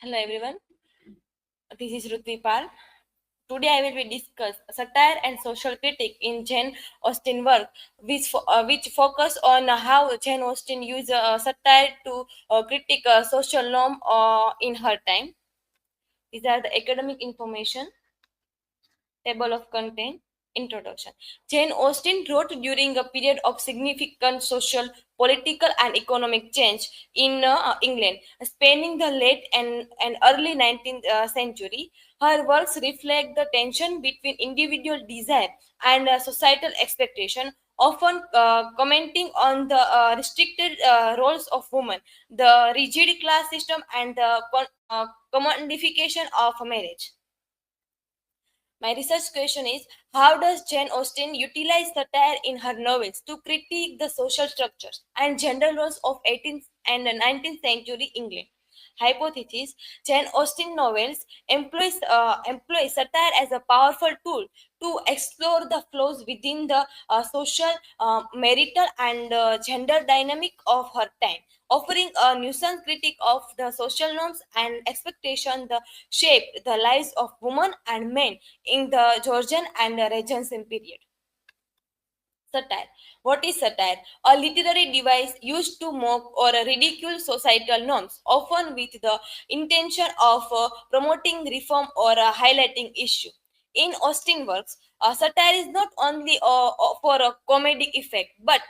Hello everyone, this is Ruthvi Pal. Today I will be discuss satire and social critique in Jane Austen work, which focus on how Jane Austen used satire to critique social norm in her time. These are the academic information. Table of content. Introduction. Jane Austen wrote during a period of significant social, political, and economic change in England, spanning the late and early 19th century. Her works reflect the tension between individual desire and societal expectation, often commenting on the restricted roles of women, the rigid class system, and the commodification of marriage. My research question is: how does Jane Austen utilize satire in her novels to critique the social structures and gender roles of 18th and 19th century England? Hypothesis: Jane Austen novels employ satire as a powerful tool to explore the flaws within the social, marital, and gender dynamic of her time, offering a nuisance critique of the social norms and expectation that shaped the lives of women and men in the Georgian and Regency period. Satire. What is satire? A literary device used to mock or ridicule societal norms, often with the intention of promoting reform or highlighting issue. In Austen works, satire is not only for a comedic effect, but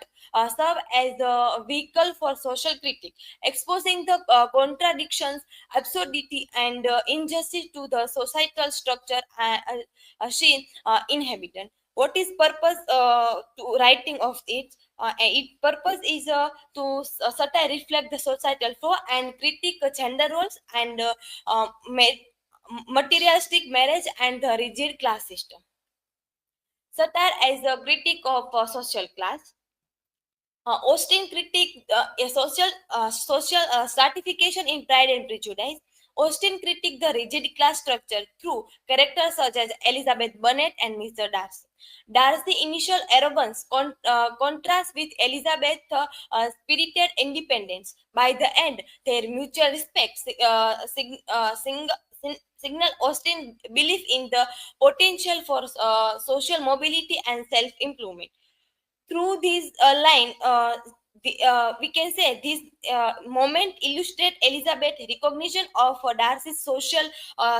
serve as a vehicle for social critique, exposing the contradictions, absurdity, and injustice to the societal structure she inhabited. What is purpose to writing of it? Its purpose is satire reflect the societal flaw and critique gender roles and materialistic marriage and the rigid class system. Satire as a critique of social class. Austen critique a social stratification in Pride and Prejudice. Austen critique the rigid class structure through characters such as Elizabeth Bennet and Mr. Darcy. Darcy's initial arrogance contrasts with Elizabeth's spirited independence. By the end, their mutual respect signal Austen belief in the potential for social mobility and self-improvement. Through this we can say this moment illustrate Elizabeth recognition of Darcy's social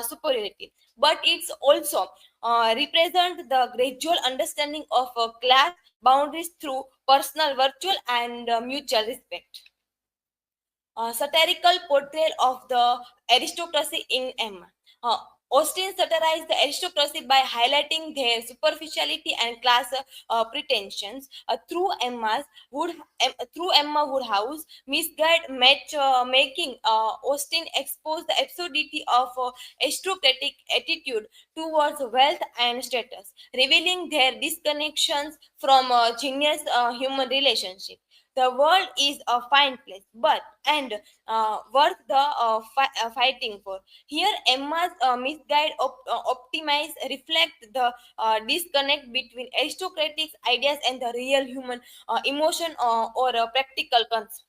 superiority, but it's also represent the gradual understanding of class boundaries through personal virtue and mutual respect. Satirical portrayal of the aristocracy in Emma. Uh, Austen satirized the aristocracy by highlighting their superficiality and class pretensions. Through Emma Woodhouse, misguided match making, Austen exposed the absurdity of aristocratic attitude towards wealth and status, revealing their disconnections from genius human relationship. The world is a fine place, but and worth the fighting for. Here, Emma's misguided optimize reflect the disconnect between aristocratic ideas and the real human emotion or practical concern.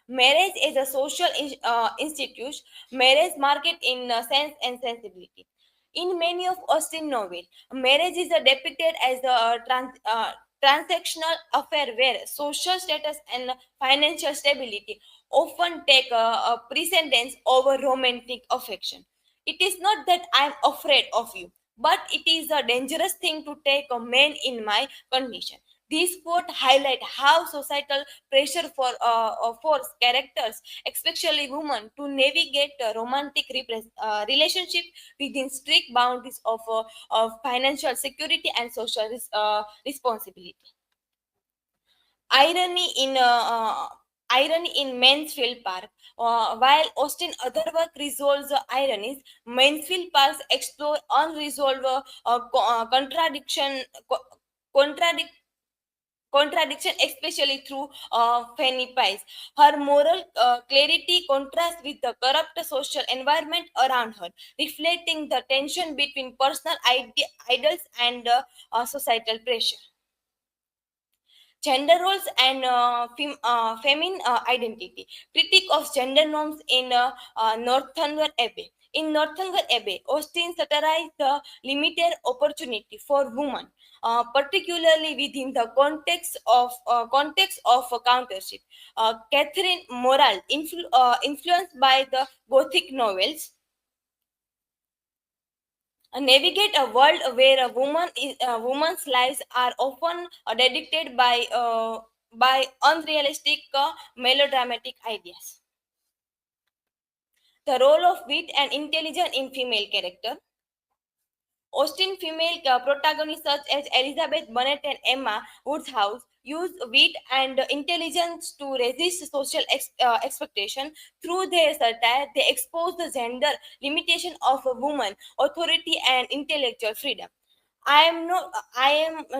Marriage is a social institution. Marriage market in sense and sensibility. In many of Austen novels, marriage is depicted as a transactional affair where social status and financial stability often take a precedence over romantic affection. It is not that I am afraid of you, but it is a dangerous thing to take a man in my condition. These quote highlight how societal pressure force characters, especially women, to navigate a romantic relationship within strict boundaries of financial security and social responsibility. Irony in irony in Mansfield Park. While Austen other work resolves ironies, Mansfield Parks explore unresolved contradiction contradiction, especially through Fanny Pies. Her moral clarity contrasts with the corrupt social environment around her, reflecting the tension between personal ideals and societal pressure. Gender roles and feminine identity. Critique of gender norms in Northanger Abbey. In Northanger Abbey, Austin satirized the limited opportunity for women, particularly within the context of countership. Catherine Morale, influenced by the Gothic novels, navigate a world where a woman's lives are often dedicated by unrealistic melodramatic ideas. The role of wit and intelligence in female character. Austen female protagonists such as Elizabeth Bennet and Emma Woodhouse use wit and intelligence to resist social expectation. Through their satire, they expose the gender limitation of a woman, authority, and intellectual freedom. I am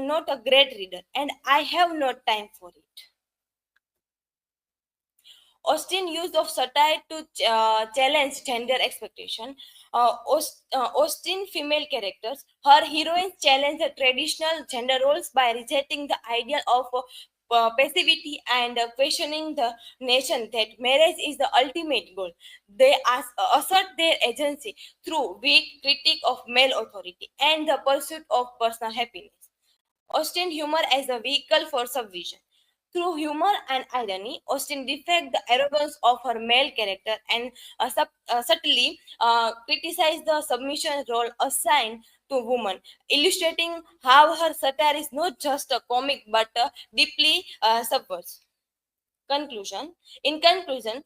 not a great reader, and I have no time for it. Austen use of satire to challenge gender expectation. Austen female characters, her heroines challenge the traditional gender roles by rejecting the ideal of passivity and questioning the nation that marriage is the ultimate goal. They assert their agency through weak critique of male authority and the pursuit of personal happiness. Austen humor as a vehicle for subversion. Through humor and irony, Austen defends the arrogance of her male character and subtly criticizes the submission role assigned to women, illustrating how her satire is not just a comic but deeply subversive. Conclusion. In conclusion,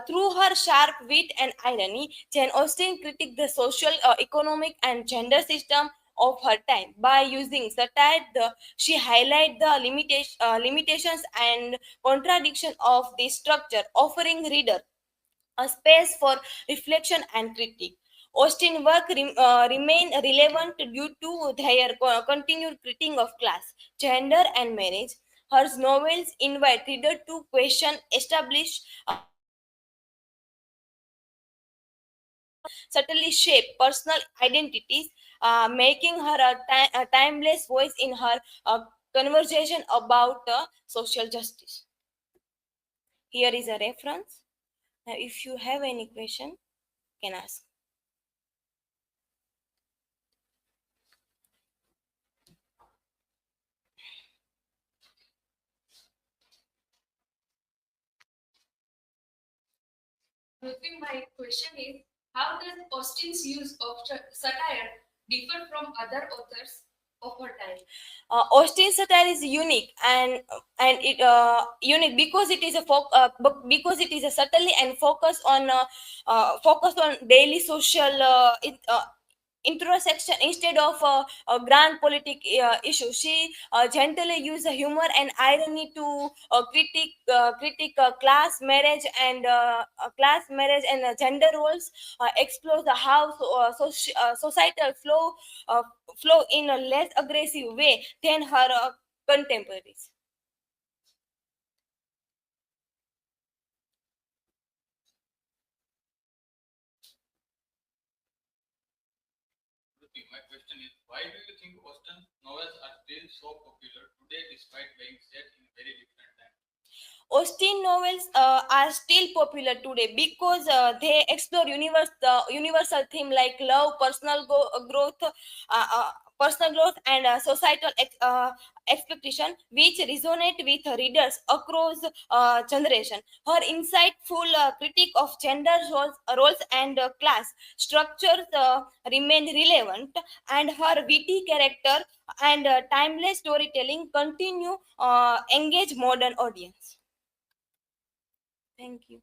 through her sharp wit and irony, Jane Austen critiqued the social, economic, and gender system of her time. By using satire, she highlighted the limitations and contradiction of the structure, offering reader a space for reflection and critique. Austen work remain relevant due to their continued critique of class, gender, and marriage. Her novels invite reader to question established subtly shape personal identities, making her a timeless voice in her conversation about social justice. Here is a reference. Now, if you have any question, can ask. Maybe my question is, how does Austen's use of satire differ from other authors of her time? Austen satire is unique and it unique because it is because it is a subtly and focus on daily social introspection instead of a grand politic issue. She gently use humor and irony to critique class marriage and gender roles. Explore the how societal uh, flow in a less aggressive way than her contemporaries. Ruti, my question is, why do you think Austen's novels are still so popular today despite being set in very different times? Austen novels are still popular today because they explore universal theme like love, personal growth, and societal expectation, which resonate with readers across generation. Her insightful critique of gender roles and class structures remain relevant, and her witty character and timeless storytelling continue engage modern audience. Thank you.